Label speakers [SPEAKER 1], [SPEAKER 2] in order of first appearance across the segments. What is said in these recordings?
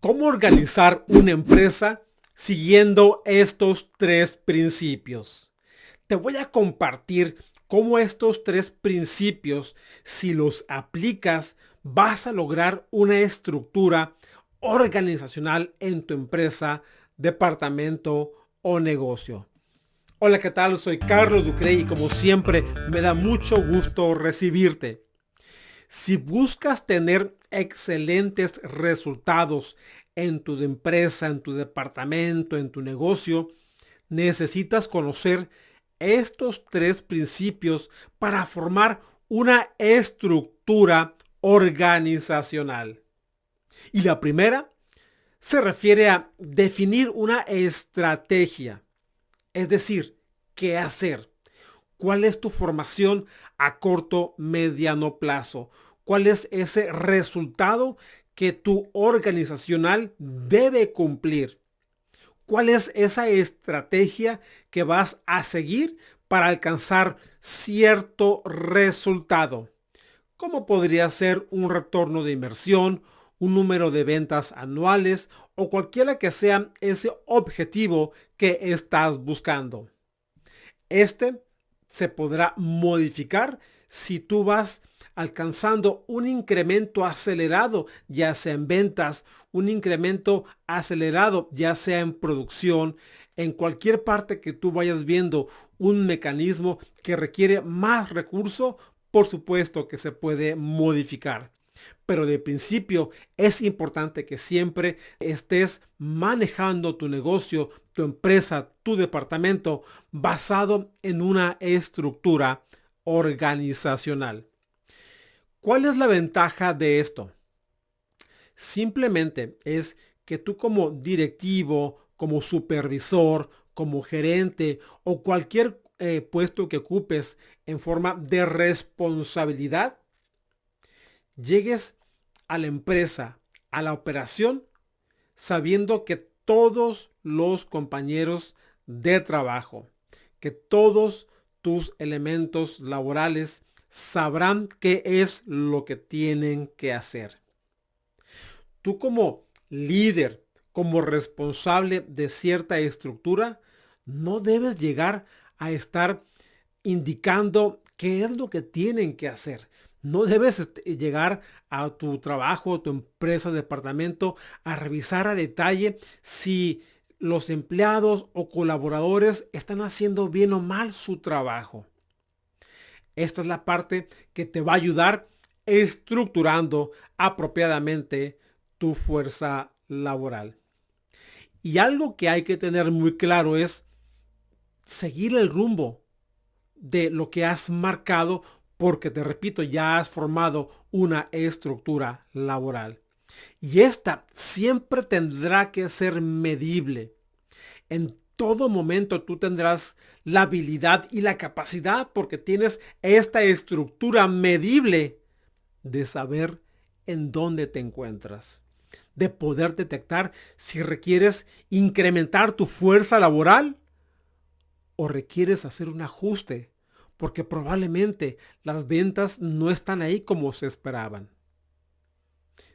[SPEAKER 1] ¿Cómo organizar una empresa siguiendo estos tres principios? Te voy a compartir cómo estos tres principios, si los aplicas, vas a lograr una estructura organizacional en tu empresa, departamento o negocio. Hola, ¿qué tal? Soy Carlos Ducrey y como siempre me da mucho gusto recibirte. Si buscas tener excelentes resultados en tu empresa, en tu departamento, en tu negocio, necesitas conocer estos tres principios para formar una estructura organizacional. Y la primera se refiere a definir una estrategia, es decir, qué hacer. ¿Cuál es tu formación a corto, mediano plazo? ¿Cuál es ese resultado que tu organizacional debe cumplir? ¿Cuál es esa estrategia que vas a seguir para alcanzar cierto resultado? ¿Cómo podría ser un retorno de inversión, un número de ventas anuales o cualquiera que sea ese objetivo que estás buscando? Este se podrá modificar si tú vas alcanzando un incremento acelerado, ya sea en ventas, un incremento acelerado, ya sea en producción, en cualquier parte que tú vayas viendo un mecanismo que requiere más recurso, por supuesto que se puede modificar. Pero de principio es importante que siempre estés manejando tu negocio, tu empresa, tu departamento basado en una estructura organizacional. ¿Cuál es la ventaja de esto? Simplemente es que tú como directivo, como supervisor, como gerente o cualquier puesto que ocupes en forma de responsabilidad, llegues a la empresa, a la operación, sabiendo que todos los compañeros de trabajo, que todos tus elementos laborales sabrán qué es lo que tienen que hacer. Tú como líder, como responsable de cierta estructura, no debes llegar a estar indicando qué es lo que tienen que hacer. No debes llegar a tu trabajo, tu empresa, departamento, a revisar a detalle si los empleados o colaboradores están haciendo bien o mal su trabajo. Esta es la parte que te va a ayudar estructurando apropiadamente tu fuerza laboral. Y algo que hay que tener muy claro es seguir el rumbo de lo que has marcado, porque te repito, ya has formado una estructura laboral. Y esta siempre tendrá que ser medible. En todo momento tú tendrás la habilidad y la capacidad, porque tienes esta estructura medible, de saber en dónde te encuentras, de poder detectar si requieres incrementar tu fuerza laboral o requieres hacer un ajuste, porque probablemente las ventas no están ahí como se esperaban.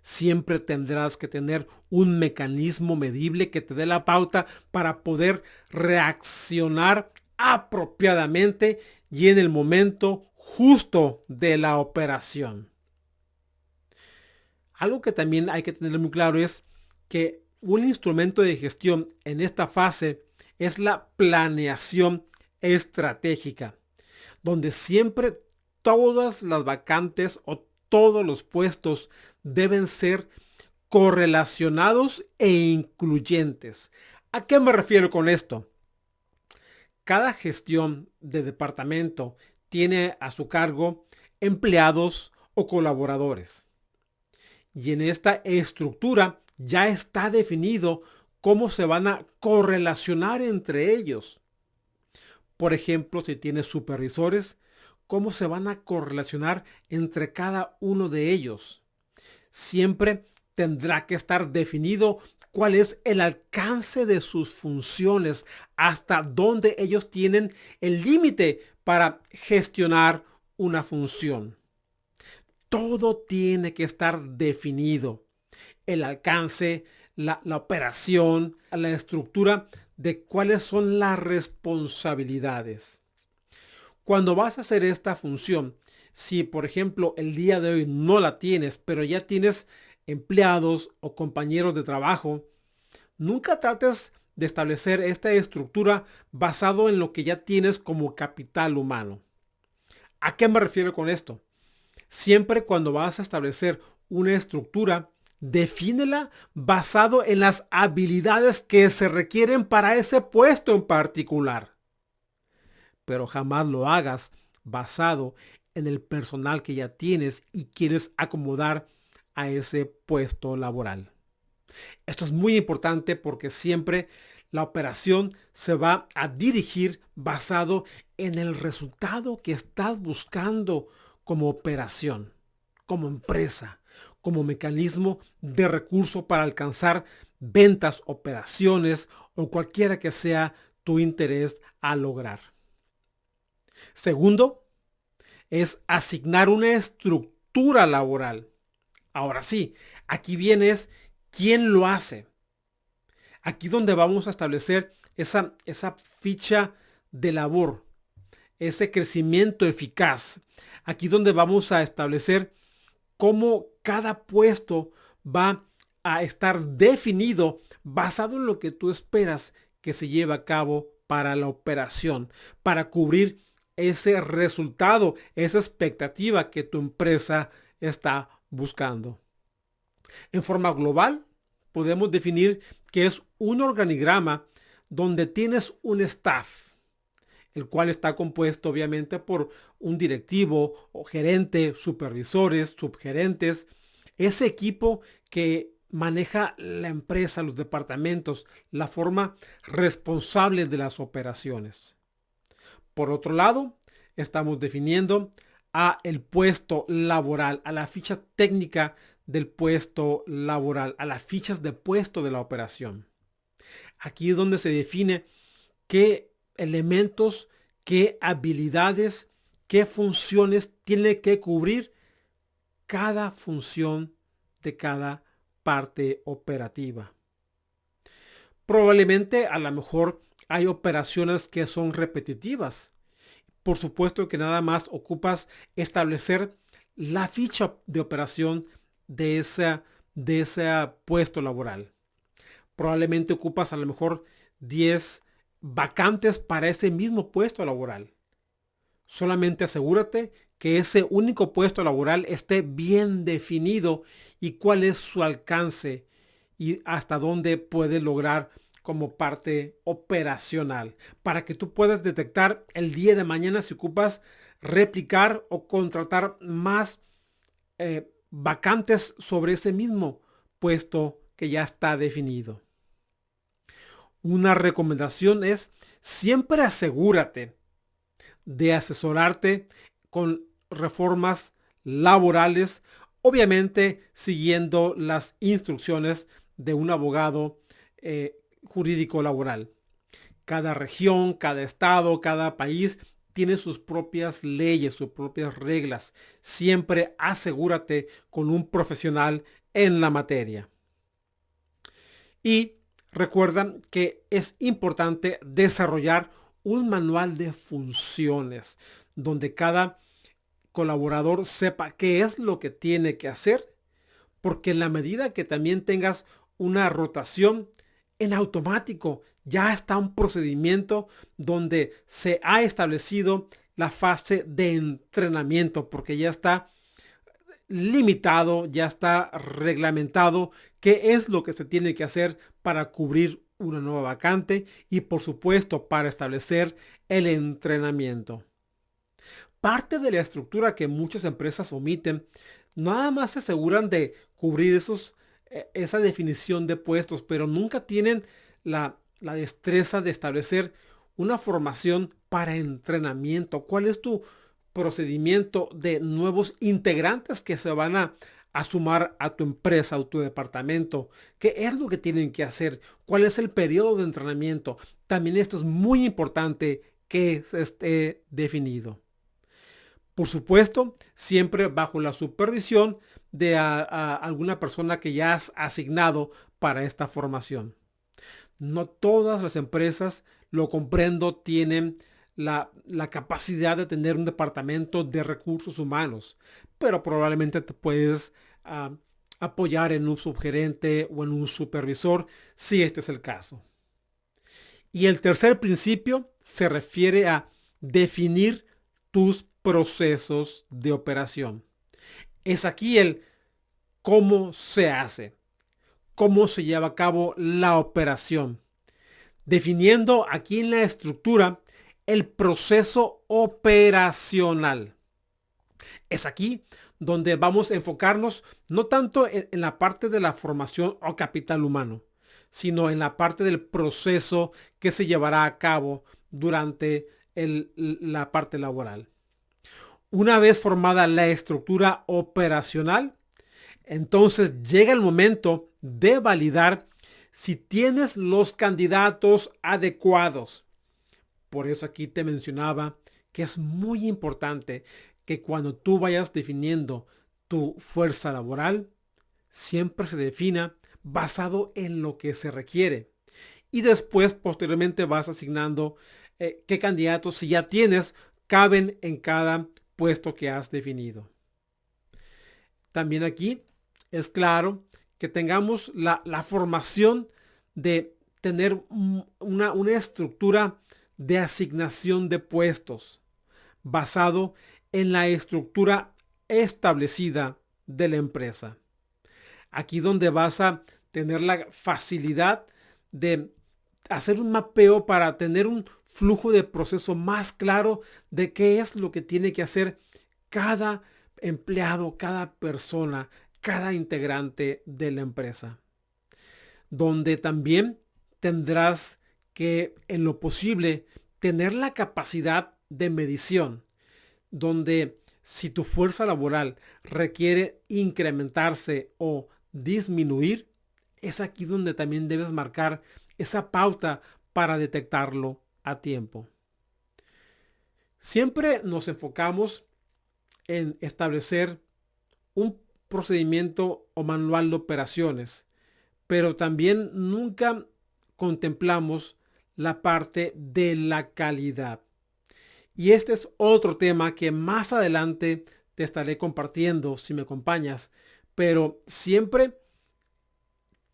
[SPEAKER 1] Siempre tendrás que tener un mecanismo medible que te dé la pauta para poder reaccionar apropiadamente y en el momento justo de la operación. Algo que también hay que tener muy claro es que un instrumento de gestión en esta fase es la planeación estratégica, donde siempre todas las vacantes o todos los puestos deben ser correlacionados e incluyentes. ¿A qué me refiero con esto? Cada gestión de departamento tiene a su cargo empleados o colaboradores. Y en esta estructura ya está definido cómo se van a correlacionar entre ellos. Por ejemplo, si tienes supervisores, cómo se van a correlacionar entre cada uno de ellos. Siempre tendrá que estar definido cuál es el alcance de sus funciones, hasta dónde ellos tienen el límite para gestionar una función. Todo tiene que estar definido. El alcance, la operación, la estructura de cuáles son las responsabilidades. Cuando vas a hacer esta función, si por ejemplo el día de hoy no la tienes, pero ya tienes empleados o compañeros de trabajo, nunca trates de establecer esta estructura basado en lo que ya tienes como capital humano. ¿A qué me refiero con esto? Siempre cuando vas a establecer una estructura, defínela basado en las habilidades que se requieren para ese puesto en particular. Pero jamás lo hagas basado en el personal que ya tienes y quieres acomodar a ese puesto laboral. Esto es muy importante porque siempre la operación se va a dirigir basado en el resultado que estás buscando como operación, como empresa, como mecanismo de recurso para alcanzar ventas, operaciones o cualquiera que sea tu interés a lograr. Segundo, es asignar una estructura laboral. Ahora sí, aquí vienes quién lo hace. Aquí donde vamos a establecer esa ficha de labor, ese crecimiento eficaz. Aquí donde vamos a establecer cómo cada puesto va a estar definido basado en lo que tú esperas que se lleve a cabo para la operación, para cubrir ese resultado, esa expectativa que tu empresa está buscando. En forma global, podemos definir que es un organigrama donde tienes un staff, el cual está compuesto obviamente por un directivo o gerente, supervisores, subgerentes, ese equipo que maneja la empresa, los departamentos, la forma responsable de las operaciones. Por otro lado, estamos definiendo a el puesto laboral, a la ficha técnica del puesto laboral, a las fichas de puesto de la operación. Aquí es donde se define qué elementos, qué habilidades, qué funciones tiene que cubrir cada función de cada parte operativa. Probablemente a lo mejor hay operaciones que son repetitivas. Por supuesto que nada más ocupas establecer la ficha de operación de ese puesto laboral. Probablemente ocupas a lo mejor 10 vacantes para ese mismo puesto laboral. Solamente asegúrate que ese único puesto laboral esté bien definido y cuál es su alcance y hasta dónde puede lograr como parte operacional para que tú puedas detectar el día de mañana si ocupas replicar o contratar más vacantes sobre ese mismo puesto que ya está definido. Una recomendación es siempre asegúrate de asesorarte con reformas laborales, obviamente siguiendo las instrucciones de un abogado jurídico laboral. Cada región, cada estado, cada país tiene sus propias leyes, sus propias reglas. Siempre asegúrate con un profesional en la materia. Y recuerda que es importante desarrollar un manual de funciones donde cada colaborador sepa qué es lo que tiene que hacer, porque en la medida que también tengas una rotación, en automático ya está un procedimiento donde se ha establecido la fase de entrenamiento, porque ya está limitado, ya está reglamentado qué es lo que se tiene que hacer para cubrir una nueva vacante y por supuesto para establecer el entrenamiento. Parte de la estructura que muchas empresas omiten, nada más se aseguran de cubrir esa definición de puestos, pero nunca tienen la destreza de establecer una formación para entrenamiento. ¿Cuál es tu procedimiento de nuevos integrantes que se van a sumar a tu empresa o tu departamento? ¿Qué es lo que tienen que hacer? ¿Cuál es el periodo de entrenamiento? También esto es muy importante que se esté definido. Por supuesto, siempre bajo la supervisión de a alguna persona que ya has asignado para esta formación. No todas las empresas, lo comprendo, tienen la capacidad de tener un departamento de recursos humanos, pero probablemente te puedes apoyar en un subgerente o en un supervisor si este es el caso. Y el tercer principio se refiere a definir tus procesos de operación. Es aquí el cómo se hace, cómo se lleva a cabo la operación, definiendo aquí en la estructura el proceso operacional. Es aquí donde vamos a enfocarnos no tanto en la parte de la formación o capital humano, sino en la parte del proceso que se llevará a cabo durante la parte laboral. Una vez formada la estructura operacional, entonces llega el momento de validar si tienes los candidatos adecuados. Por eso aquí te mencionaba que es muy importante que cuando tú vayas definiendo tu fuerza laboral, siempre se defina basado en lo que se requiere. Y después, posteriormente, vas asignando qué candidatos, si ya tienes, caben en cada puesto que has definido. También aquí es claro que tengamos la formación de tener una estructura de asignación de puestos basado en la estructura establecida de la empresa. Aquí donde vas a tener la facilidad de hacer un mapeo para tener un flujo de proceso más claro de qué es lo que tiene que hacer cada empleado, cada persona, cada integrante de la empresa. Donde también tendrás que, en lo posible, tener la capacidad de medición, donde si tu fuerza laboral requiere incrementarse o disminuir, es aquí donde también debes marcar esa pauta para detectarlo a tiempo. Siempre nos enfocamos en establecer un procedimiento o manual de operaciones, pero también nunca contemplamos la parte de la calidad. Y este es otro tema que más adelante te estaré compartiendo si me acompañas, pero siempre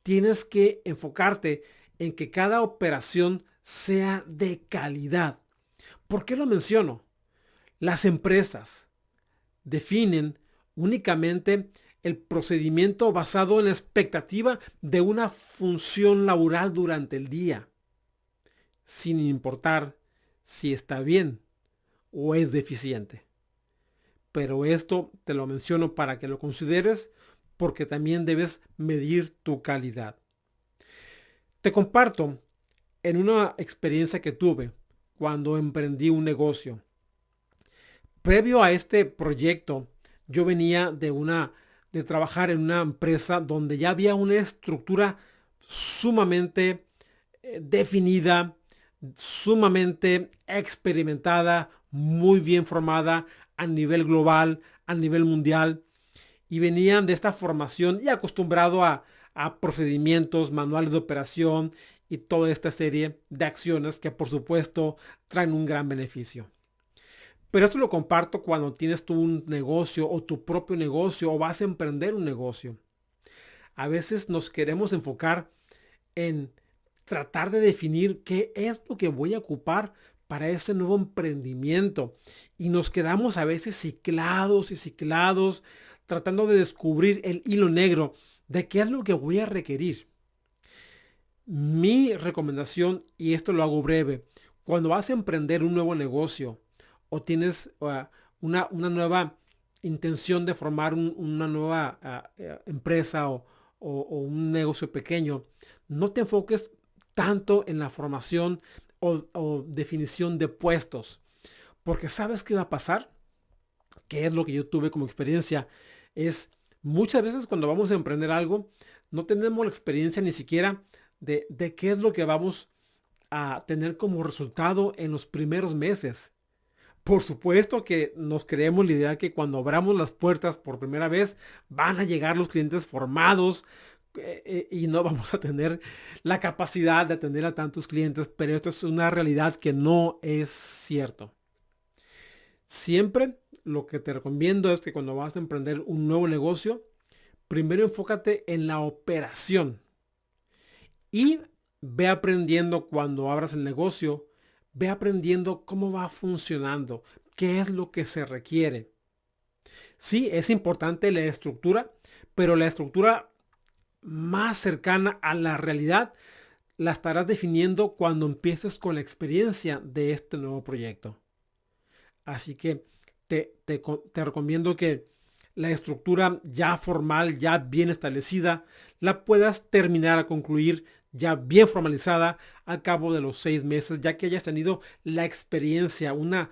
[SPEAKER 1] tienes que enfocarte en que cada operación sea de calidad. ¿Por qué lo menciono? Las empresas definen únicamente el procedimiento basado en la expectativa de una función laboral durante el día, sin importar si está bien o es deficiente. Pero esto te lo menciono para que lo consideres, porque también debes medir tu calidad. Te comparto en una experiencia que tuve cuando emprendí un negocio. Previo a este proyecto, yo venía de trabajar en una empresa donde ya había una estructura sumamente definida, sumamente experimentada, muy bien formada a nivel global, a nivel mundial, y venían de esta formación y acostumbrado a procedimientos, manuales de operación y toda esta serie de acciones que por supuesto traen un gran beneficio. Pero esto lo comparto cuando tienes tú un negocio o tu propio negocio o vas a emprender un negocio. A veces nos queremos enfocar en tratar de definir qué es lo que voy a ocupar para ese nuevo emprendimiento. Y nos quedamos a veces ciclados y ciclados tratando de descubrir el hilo negro de qué es lo que voy a requerir. Mi recomendación, y esto lo hago breve, cuando vas a emprender un nuevo negocio o tienes una nueva intención de formar una nueva empresa o un negocio pequeño, no te enfoques tanto en la formación o definición de puestos, porque ¿sabes qué va a pasar? Que es lo que yo tuve como experiencia, es muchas veces cuando vamos a emprender algo, no tenemos la experiencia ni siquiera de qué es lo que vamos a tener como resultado en los primeros meses. Por supuesto que nos creemos la idea que cuando abramos las puertas por primera vez van a llegar los clientes formados y no vamos a tener la capacidad de atender a tantos clientes, pero esto es una realidad que no es cierto. Siempre lo que te recomiendo es que cuando vas a emprender un nuevo negocio, primero enfócate en la operación y ve aprendiendo cuando abras el negocio, ve aprendiendo cómo va funcionando, qué es lo que se requiere. Sí, es importante la estructura, pero la estructura más cercana a la realidad la estarás definiendo cuando empieces con la experiencia de este nuevo proyecto. Así que te recomiendo que la estructura ya formal, ya bien establecida, la puedas terminar a concluir ya bien formalizada al cabo de los 6 meses, ya que hayas tenido la experiencia, una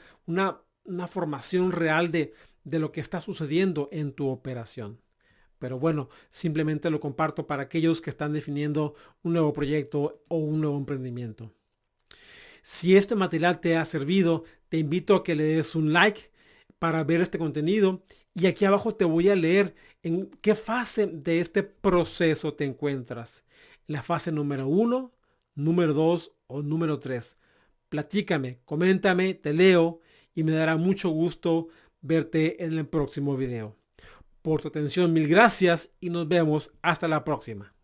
[SPEAKER 1] formación real de lo que está sucediendo en tu operación. Pero bueno, simplemente lo comparto para aquellos que están definiendo un nuevo proyecto o un nuevo emprendimiento. Si este material te ha servido, te invito a que le des un like para ver este contenido y aquí abajo te voy a leer en qué fase de este proceso te encuentras. En la fase número 1, número 2 o número 3. Platícame, coméntame, te leo y me dará mucho gusto verte en el próximo video. Por tu atención, mil gracias y nos vemos hasta la próxima.